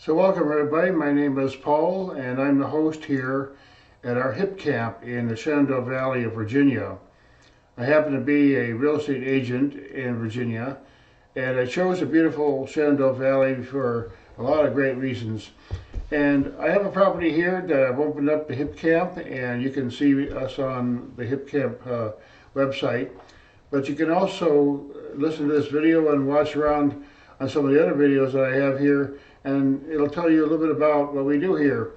So welcome everybody, my name is Paul and I'm the host here at our HipCamp in the Shenandoah Valley of Virginia. I happen to be a real estate agent in Virginia and I chose the beautiful Shenandoah Valley for a lot of great reasons. And I have a property here that I've opened up the HipCamp, and you can see us on the HipCamp website. But you can also listen to this video and watch around on some of the other videos that I have here, and it'll tell you a little bit about what we do here.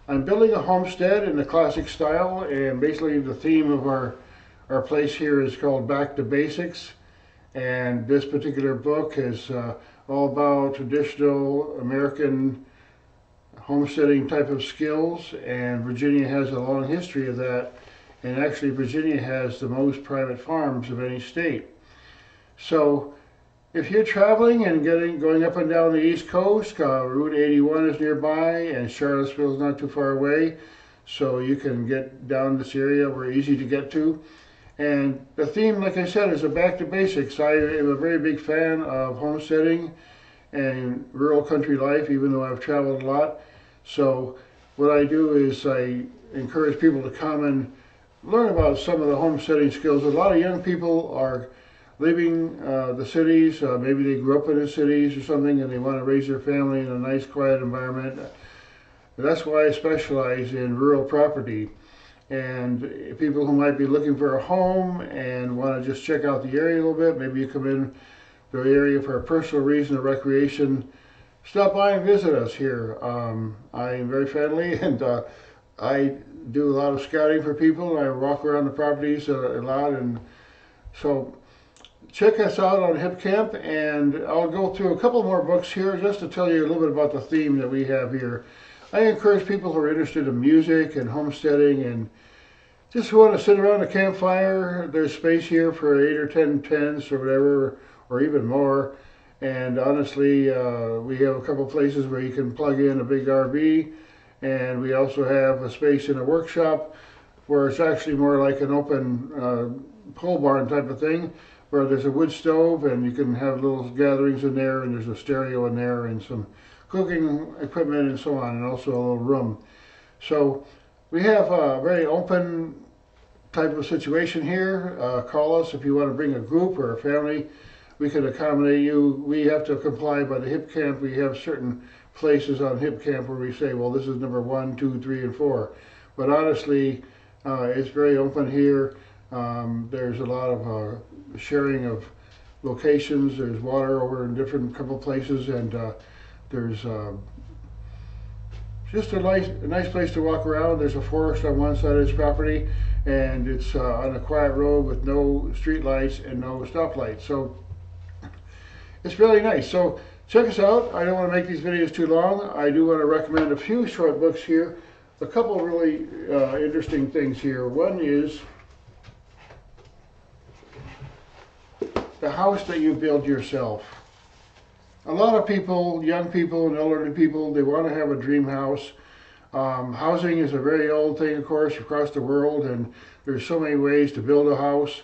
I'm building a homestead in the classic style, and basically the theme of our place here is called Back to Basics. And this particular book is all about traditional American homesteading type of skills, and Virginia has a long history of that, and actually Virginia has the most private farms of any state. So if you're traveling and going up and down the East Coast, Route 81 is nearby and Charlottesville is not too far away, so you can get down this area. We're easy to get to. And the theme, like I said, is a back to basics. I am a very big fan of homesteading and rural country life, even though I've traveled a lot. So what I do is I encourage people to come and learn about some of the homesteading skills. A lot of young people are leaving the cities. Maybe they grew up in the cities or something and they want to raise their family in a nice quiet environment. That's why I specialize in rural property. And people who might be looking for a home and want to just check out the area a little bit, maybe you come in to the area for a personal reason or recreation, stop by and visit us here. I am very friendly, and I do a lot of scouting for people, and I walk around the properties a lot. And so check us out on HipCamp, and I'll go through a couple more books here just to tell you a little bit about the theme that we have here. I encourage people who are interested in music and homesteading and just who want to sit around a campfire. There's space here for 8 or 10 tents or whatever, or even more. And honestly, we have a couple places where you can plug in a big RV, and we also have a space in a workshop where it's actually more like an open pole barn type of thing, where there's a wood stove and you can have little gatherings in there, and there's a stereo in there and some cooking equipment and so on, and also a little room. So we have a very open type of situation here. Call us if you want to bring a group or a family. We can accommodate you. We have to comply by the HipCamp. We have certain places on HipCamp where we say, well, this is number 1, 2, 3, and 4. But honestly, it's very open here. There's a lot of sharing of locations. There's water over in different couple places, and there's just a nice place to walk around. There's a forest on one side of this property, and it's on a quiet road with no street lights and no stoplights. So it's really nice. So check us out. I don't want to make these videos too long. I do want to recommend a few short books here. A couple of really interesting things here. One is The House That You Build Yourself. A lot of people, young people and elderly people, they want to have a dream house. Housing is a very old thing, of course, across the world, and there's so many ways to build a house.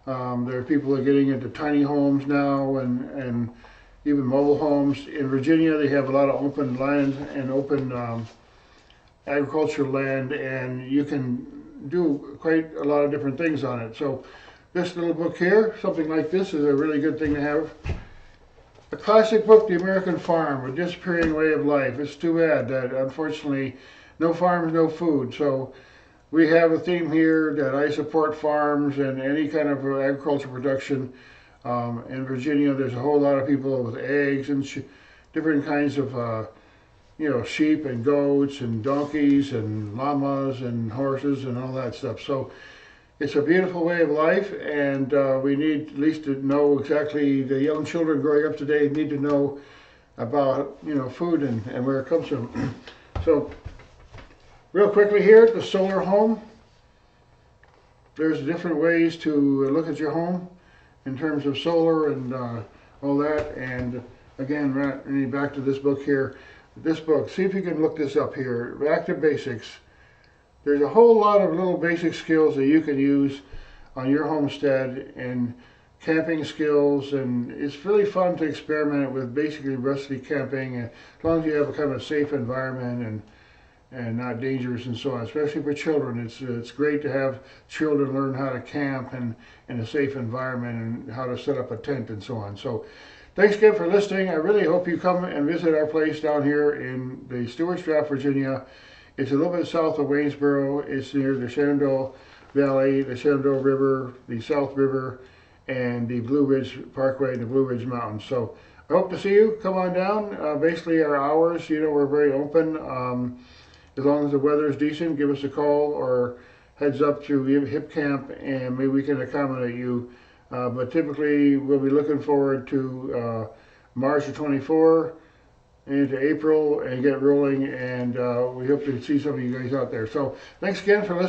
There are people that are getting into tiny homes now, and even mobile homes. In Virginia, they have a lot of open land and open agricultural land, and you can do quite a lot of different things on it. So this little book here, something like this, is a really good thing to have. A classic book, The American Farm, A Disappearing Way of Life. It's too bad that, unfortunately, no farms, no food. So we have a theme here that I support farms and any kind of agricultural production. In Virginia, there's a whole lot of people with eggs and different kinds of, sheep and goats and donkeys and llamas and horses and all that stuff. So it's a beautiful way of life, and we need at least to know exactly, the young children growing up today need to know about, food and where it comes from. So real quickly here, the solar home. There's different ways to look at your home in terms of solar and all that. And again, back to this book here. This book, see if you can look this up here, Back to Basics. There's a whole lot of little basic skills that you can use on your homestead and camping skills, and it's really fun to experiment with basically rustic camping, as long as you have a kind of a safe environment and not dangerous and so on. Especially for children, it's great to have children learn how to camp and in a safe environment and how to set up a tent and so on. So thanks again for listening. I really hope you come and visit our place down here in the Stewart's Draft, Virginia. It's a little bit south of Waynesboro. It's near the Shenandoah Valley, the Shenandoah River, the South River, and the Blue Ridge Parkway and the Blue Ridge Mountains. So I hope to see you. Come on down. Basically our hours, we're very open. As long as the weather is decent, give us a call or heads up through HipCamp and maybe we can accommodate you. But typically we'll be looking forward to March of 24 into April and get rolling, and we hope to see some of you guys out there. So thanks again for listening.